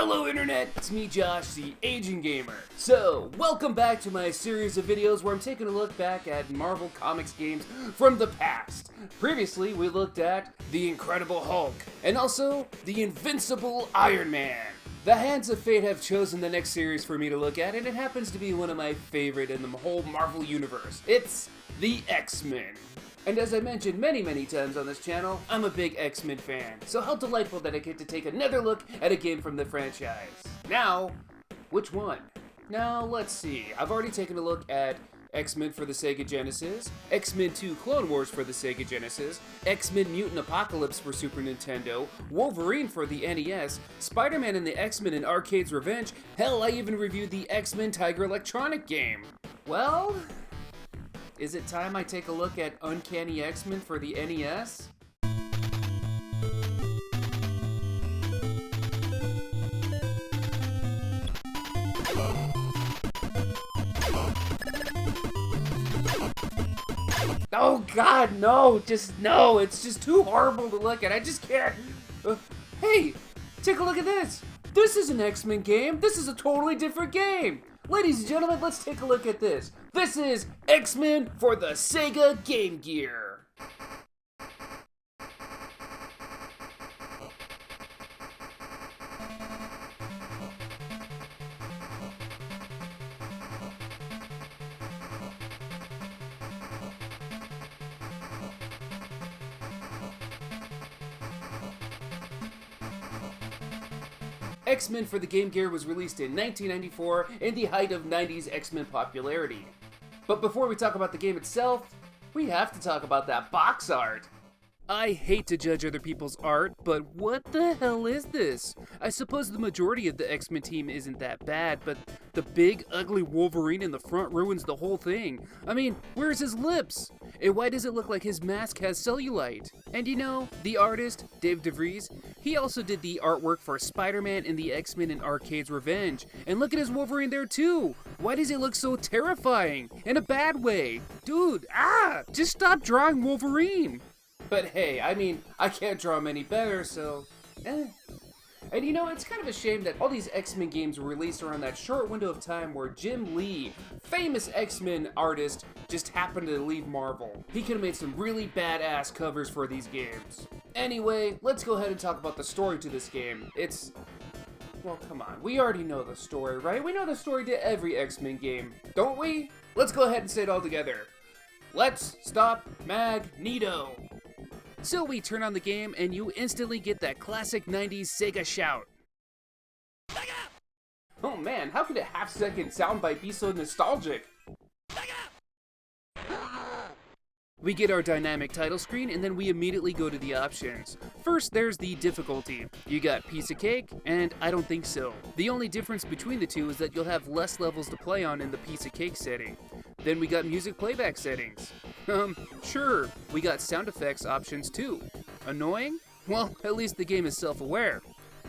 Hello Internet, it's me Josh, the Aging Gamer. So, welcome back to my series of videos where I'm taking a look back at Marvel Comics games from the past. Previously, we looked at The Incredible Hulk, and also The Invincible Iron Man. The hands of fate have chosen the next series for me to look at, and it happens to be one of my favorite in the whole Marvel universe. It's the X-Men. And as I mentioned many times on this channel, I'm a big X-Men fan, so how delightful that I get to take another look at a game from the franchise. Now, which one? Now, let's see. I've already taken a look at X-Men for the Sega Genesis, X-Men 2 Clone Wars for the Sega Genesis, X-Men Mutant Apocalypse for Super Nintendo, Wolverine for the NES, Spider-Man and the X-Men in Arcade's Revenge, hell, I even reviewed the X-Men Tiger Electronic game. Well, is it time I take a look at Uncanny X-Men for the NES? Oh god, no, no, it's just too horrible to look at, I just can't. Hey, take a look at this. This is an X-Men game, this is a totally different game. Ladies and gentlemen, let's take a look at this. This is X-Men for the Sega Game Gear. X-Men for the Game Gear was released in 1994 in the height of 90s X-Men popularity. But before we talk about the game itself, we have to talk about that box art. I hate to judge other people's art, but what the hell is this? I suppose the majority of the X-Men team isn't that bad, but the big, ugly Wolverine in the front ruins the whole thing. I mean, where's his lips? And why does it look like his mask has cellulite? And you know, the artist, Dave DeVries, he also did the artwork for Spider-Man and the X-Men in Arcade's Revenge. And look at his Wolverine there too! Why does he look so terrifying? In a bad way? Dude, just stop drawing Wolverine! But hey, I mean, I can't draw him any better, so And you know, it's kind of a shame that all these X-Men games were released around that short window of time where Jim Lee, famous X-Men artist, just happened to leave Marvel. He could have made some really badass covers for these games. Anyway, let's go ahead and talk about the story to this game. Well, come on, we already know the story, right? We know the story to every X-Men game, don't we? Let's go ahead and say it all together. Let's stop Magneto! So we turn on the game and you instantly get that classic 90s Sega shout. Oh man, how could a half-second soundbite be so nostalgic? We get our dynamic title screen and then we immediately go to the options. First, there's the difficulty. You got piece of cake and I don't think so. The only difference between the two is that you'll have less levels to play on in the piece of cake setting. Then we got music playback settings. Sure, we got sound effects options too. Annoying? Well, at least the game is self-aware.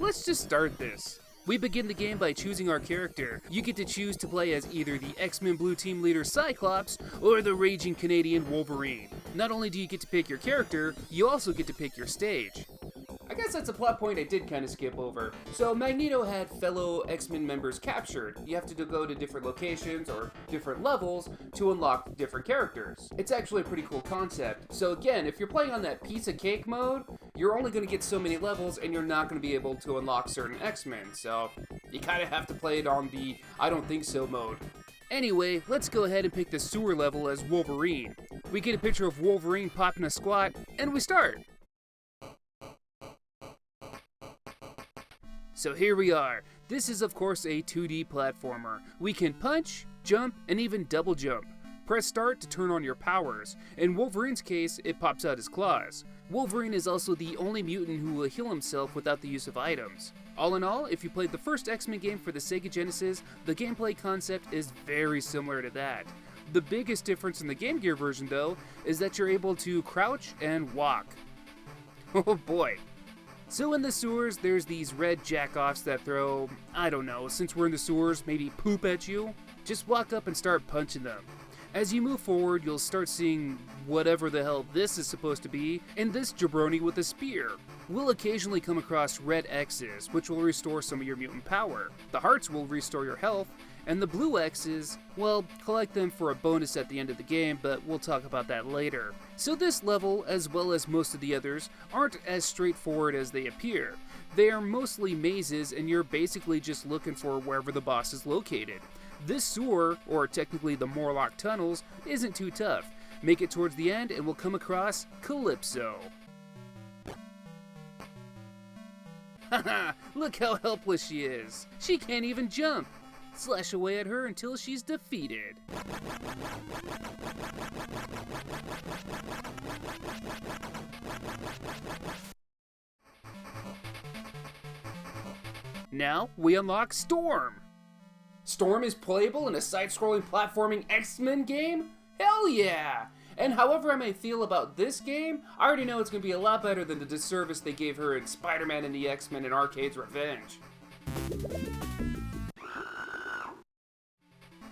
Let's just start this. We begin the game by choosing our character. You get to choose to play as either the X-Men Blue Team leader Cyclops or the raging Canadian Wolverine. Not only do you get to pick your character, you also get to pick your stage. I guess that's a plot point I did kind of skip over. So Magneto had fellow X-Men members captured. You have to go to different locations or different levels to unlock different characters. It's actually a pretty cool concept. So again, if you're playing on that piece of cake mode, you're only going to get so many levels and you're not going to be able to unlock certain X-Men. So you kind of have to play it on the I don't think so mode. Anyway, let's go ahead and pick the sewer level as Wolverine. We get a picture of Wolverine popping a squat, and we start. So here we are. This is of course a 2D platformer. We can punch, jump, and even double jump. Press start to turn on your powers. In Wolverine's case, it pops out his claws. Wolverine is also the only mutant who will heal himself without the use of items. All in all, if you played the first X-Men game for the Sega Genesis, the gameplay concept is very similar to that. The biggest difference in the Game Gear version though, is that you're able to crouch and walk. Oh boy. So in the sewers, there's these red jackoffs that throw, I don't know, since we're in the sewers, maybe poop at you. Just walk up and start punching them. As you move forward, you'll start seeing whatever the hell this is supposed to be, and this jabroni with a spear. We'll occasionally come across red X's, which will restore some of your mutant power. The hearts will restore your health, and the blue X's, well, collect them for a bonus at the end of the game, but we'll talk about that later. So this level, as well as most of the others, aren't as straightforward as they appear. They are mostly mazes, and you're basically just looking for wherever the boss is located. This sewer, or technically the Morlock tunnels, isn't too tough. Make it towards the end and we'll come across Calypso. Haha, look how helpless she is. She can't even jump. Slash away at her until she's defeated. Now we unlock Storm. Storm is playable in a side-scrolling platforming X-Men game? Hell yeah! And however I may feel about this game, I already know it's going to be a lot better than the disservice they gave her in Spider-Man and the X-Men and Arcade's Revenge.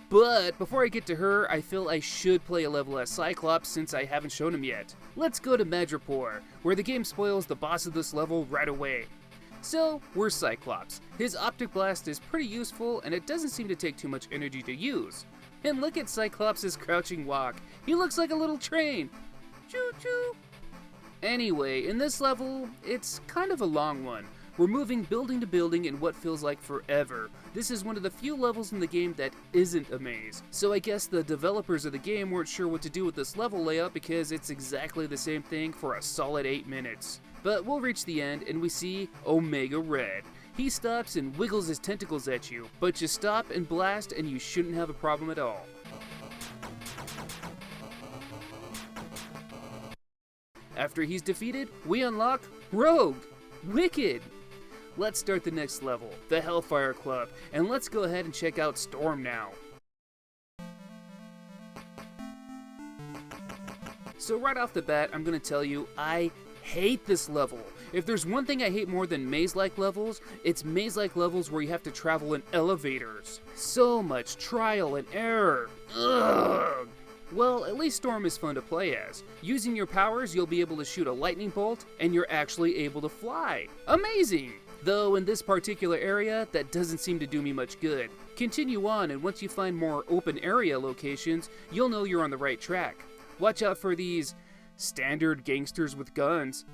But before I get to her, I feel I should play a level as Cyclops since I haven't shown him yet. Let's go to Madripoor, where the game spoils the boss of this level right away. So, we're Cyclops. His optic blast is pretty useful and it doesn't seem to take too much energy to use. And look at Cyclops' crouching walk. He looks like a little train. Choo-choo. Anyway, in this level, it's kind of a long one. We're moving building to building in what feels like forever. This is one of the few levels in the game that isn't a maze. So I guess the developers of the game weren't sure what to do with this level layout because it's exactly the same thing for a solid 8 minutes. But we'll reach the end and we see Omega Red. He stops and wiggles his tentacles at you, but just stop and blast and you shouldn't have a problem at all. After he's defeated, we unlock Rogue. Wicked! Let's start the next level, the Hellfire Club, and let's go ahead and check out Storm now. So right off the bat, I'm gonna tell you, I hate this level. If there's one thing I hate more than maze-like levels, it's maze-like levels where you have to travel in elevators. So much trial and error. Ugh. Well, at least Storm is fun to play as. Using your powers, you'll be able to shoot a lightning bolt, and you're actually able to fly. Amazing! Though in this particular area, that doesn't seem to do me much good. Continue on, and once you find more open area locations, you'll know you're on the right track. Watch out for these standard gangsters with guns.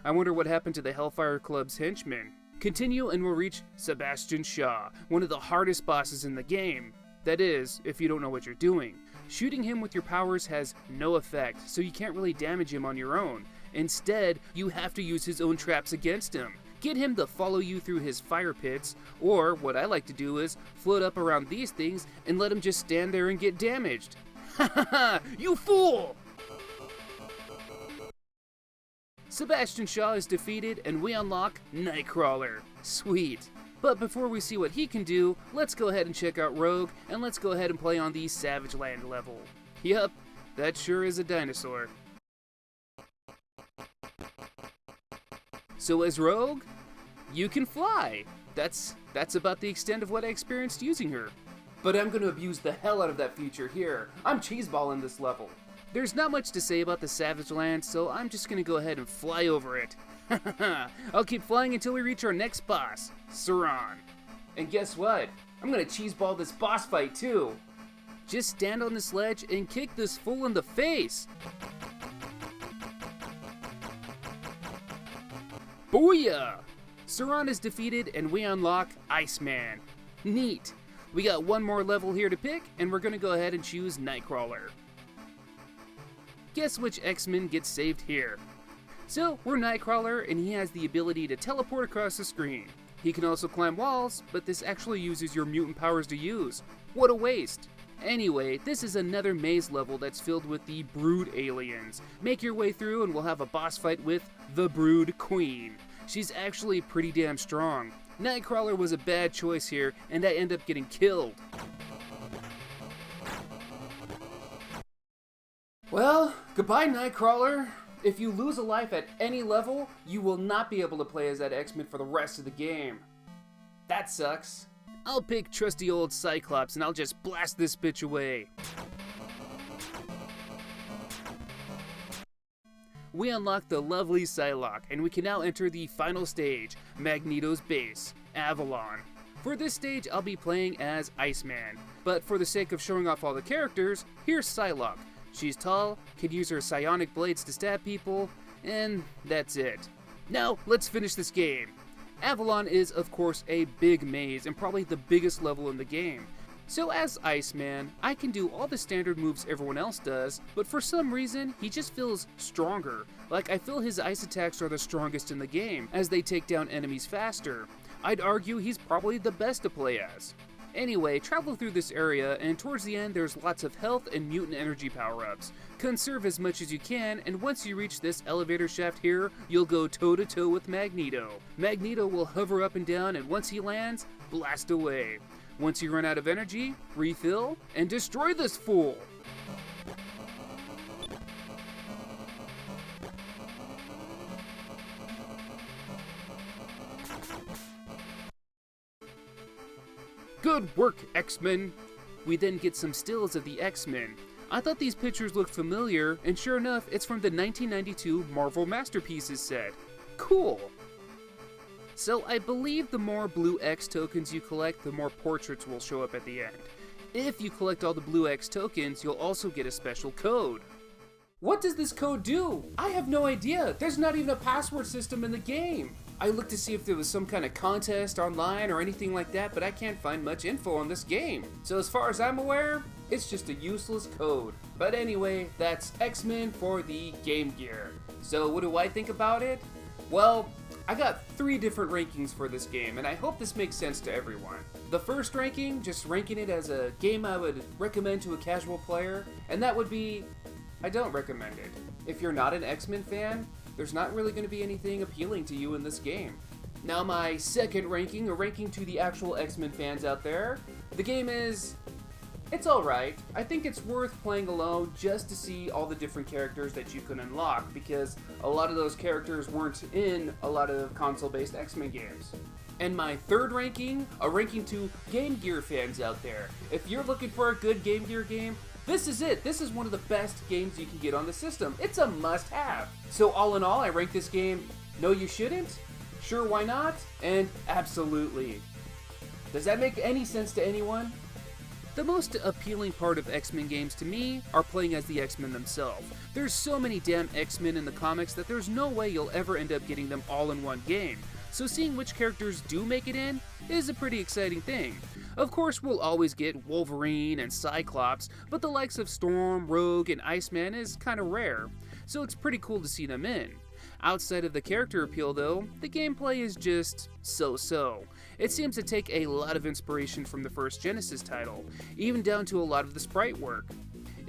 I wonder what happened to the Hellfire Club's henchmen. Continue and we'll reach Sebastian Shaw, one of the hardest bosses in the game. That is, if you don't know what you're doing. Shooting him with your powers has no effect, so you can't really damage him on your own. Instead, you have to use his own traps against him. Get him to follow you through his fire pits, or what I like to do is float up around these things and let him just stand there and get damaged. Ha ha ha! You fool! Sebastian Shaw is defeated and we unlock Nightcrawler. Sweet. But before we see what he can do, let's go ahead and check out Rogue, and let's go ahead and play on the Savage Land level. Yup, that sure is a dinosaur. So as Rogue, you can fly. That's about the extent of what I experienced using her. But I'm going to abuse the hell out of that feature here. I'm cheeseballing this level. There's not much to say about the Savage Land, so I'm just going to go ahead and fly over it. I'll keep flying until we reach our next boss, Sauron. And guess what? I'm going to cheeseball this boss fight too. Just stand on the sledge and kick this fool in the face. Booyah! Sauron is defeated and we unlock Iceman. Neat. We got one more level here to pick, and we're going to go ahead and choose Nightcrawler. Guess which X-Men gets saved here? So, we're Nightcrawler, and he has the ability to teleport across the screen. He can also climb walls, but this actually uses your mutant powers to use. What a waste! Anyway, this is another maze level that's filled with the Brood aliens. Make your way through and we'll have a boss fight with the Brood Queen. She's actually pretty damn strong. Nightcrawler was a bad choice here, and I end up getting killed. Well, goodbye Nightcrawler. If you lose a life at any level, you will not be able to play as that X-Men for the rest of the game. That sucks. I'll pick trusty old Cyclops and I'll just blast this bitch away. we unlock the lovely Psylocke, and we can now enter the final stage, Magneto's base, Avalon. For this stage, I'll be playing as Iceman, but for the sake of showing off all the characters, here's Psylocke. She's tall, can use her psionic blades to stab people, and that's it. Now, let's finish this game. Avalon is, of course, a big maze and probably the biggest level in the game. So as Iceman, I can do all the standard moves everyone else does, but for some reason, he just feels stronger. Like, I feel his ice attacks are the strongest in the game, as they take down enemies faster. I'd argue he's probably the best to play as. Anyway, travel through this area, and towards the end there's lots of health and mutant energy power-ups. Conserve as much as you can, and once you reach this elevator shaft here, you'll go toe-to-toe with Magneto. Magneto will hover up and down, and once he lands, blast away. Once you run out of energy, refill, and destroy this fool! Good work, X-Men! We then get some stills of the X-Men. I thought these pictures looked familiar, and sure enough, it's from the 1992 Marvel Masterpieces set. Cool! So I believe the more blue X tokens you collect, the more portraits will show up at the end. If you collect all the blue X tokens, you'll also get a special code. What does this code do? I have no idea. There's not even a password system in the game. I looked to see if there was some kind of contest online or anything like that, but I can't find much info on this game. So as far as I'm aware, it's just a useless code. But anyway, that's X-Men for the Game Gear. So what do I think about it? Well, I got 3 different rankings for this game, and I hope this makes sense to everyone. The first ranking, just ranking it as a game I would recommend to a casual player, and that would be, I don't recommend it. If you're not an X-Men fan, there's not really going to be anything appealing to you in this game. Now my second ranking, a ranking to the actual X-Men fans out there, the game is, it's alright. I think it's worth playing alone just to see all the different characters that you can unlock, because a lot of those characters weren't in a lot of console-based X-Men games. And my third ranking, a ranking to Game Gear fans out there. If you're looking for a good Game Gear game, this is it. This is one of the best games you can get on the system. It's a must-have. So all in all, I rank this game, no you shouldn't, sure why not, and absolutely. Does that make any sense to anyone? The most appealing part of X-Men games to me are playing as the X-Men themselves. There's so many damn X-Men in the comics that there's no way you'll ever end up getting them all in one game. So seeing which characters do make it in is a pretty exciting thing. Of course, we'll always get Wolverine and Cyclops, but the likes of Storm, Rogue, and Iceman is kinda rare, so it's pretty cool to see them in. Outside of the character appeal though, the gameplay is just so-so. It seems to take a lot of inspiration from the first Genesis title, even down to a lot of the sprite work.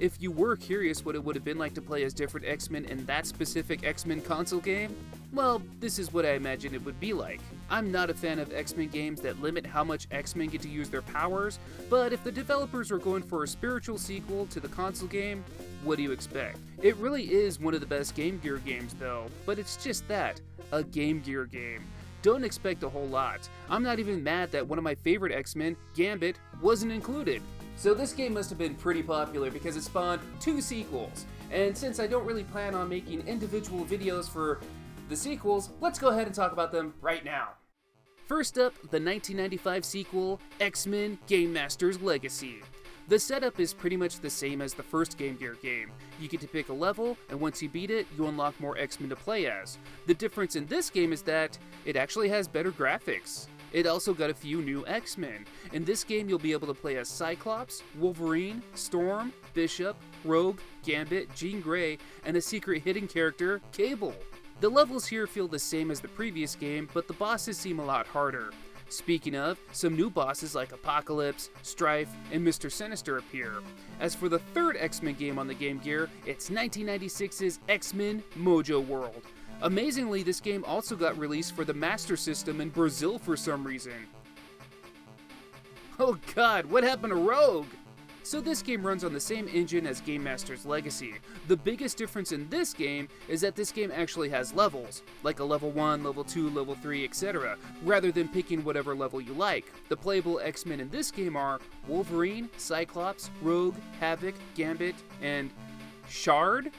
If you were curious what it would have been like to play as different X-Men in that specific X-Men console game, well, this is what I imagine it would be like. I'm not a fan of X-Men games that limit how much X-Men get to use their powers, but if the developers are going for a spiritual sequel to the console game, what do you expect? It really is one of the best Game Gear games though, but it's just that, a Game Gear game. Don't expect a whole lot. I'm not even mad that one of my favorite X-Men, Gambit, wasn't included. So this game must have been pretty popular because it spawned 2 sequels. And since I don't really plan on making individual videos for the sequels, let's go ahead and talk about them right now. First up, the 1995 sequel, X-Men Game Master's Legacy. The setup is pretty much the same as the first Game Gear game. You get to pick a level, and once you beat it, you unlock more X-Men to play as. The difference in this game is that it actually has better graphics. It also got a few new X-Men. In this game, you'll be able to play as Cyclops, Wolverine, Storm, Bishop, Rogue, Gambit, Jean Grey, and a secret hidden character, Cable. The levels here feel the same as the previous game, but the bosses seem a lot harder. Speaking of, some new bosses like Apocalypse, Strife, and Mr. Sinister appear. As for the third X-Men game on the Game Gear, it's 1996's X-Men Mojo World. Amazingly, this game also got released for the Master System in Brazil for some reason. Oh god, what happened to Rogue? So this game runs on the same engine as Game Master's Legacy. The biggest difference in this game is that this game actually has levels, like a level 1, level 2, level 3, etc., rather than picking whatever level you like. The playable X-Men in this game are Wolverine, Cyclops, Rogue, Havoc, Gambit, and Shard?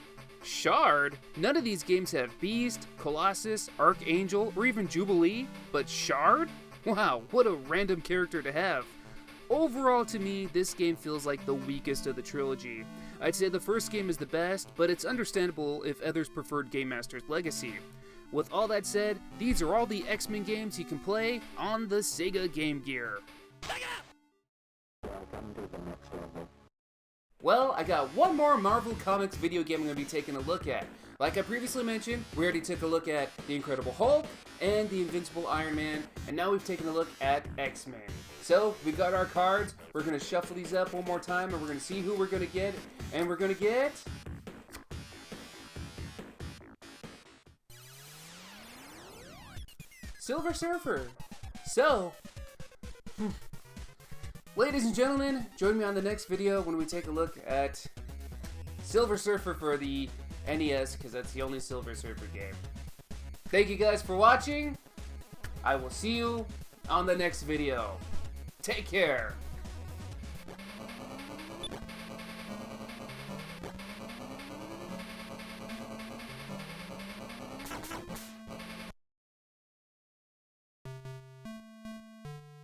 Shard? None of these games have Beast, Colossus, Archangel, or even Jubilee, but Shard? Wow, what a random character to have. Overall, to me, this game feels like the weakest of the trilogy. I'd say the first game is the best, but it's understandable if others preferred Game Master's Legacy. With all that said, these are all the X-Men games you can play on the Sega Game Gear. Well, I got one more Marvel Comics video game I'm going to be taking a look at. Like I previously mentioned, we already took a look at The Incredible Hulk and The Invincible Iron Man, and now we've taken a look at X-Men. So, we got our cards, we're going to shuffle these up one more time, and we're going to see who we're going to get, and we're going to get... Silver Surfer! So... Ladies and gentlemen, join me on the next video when we take a look at Silver Surfer for the NES, because that's the only Silver Surfer game. Thank you guys for watching. I will see you on the next video. Take care.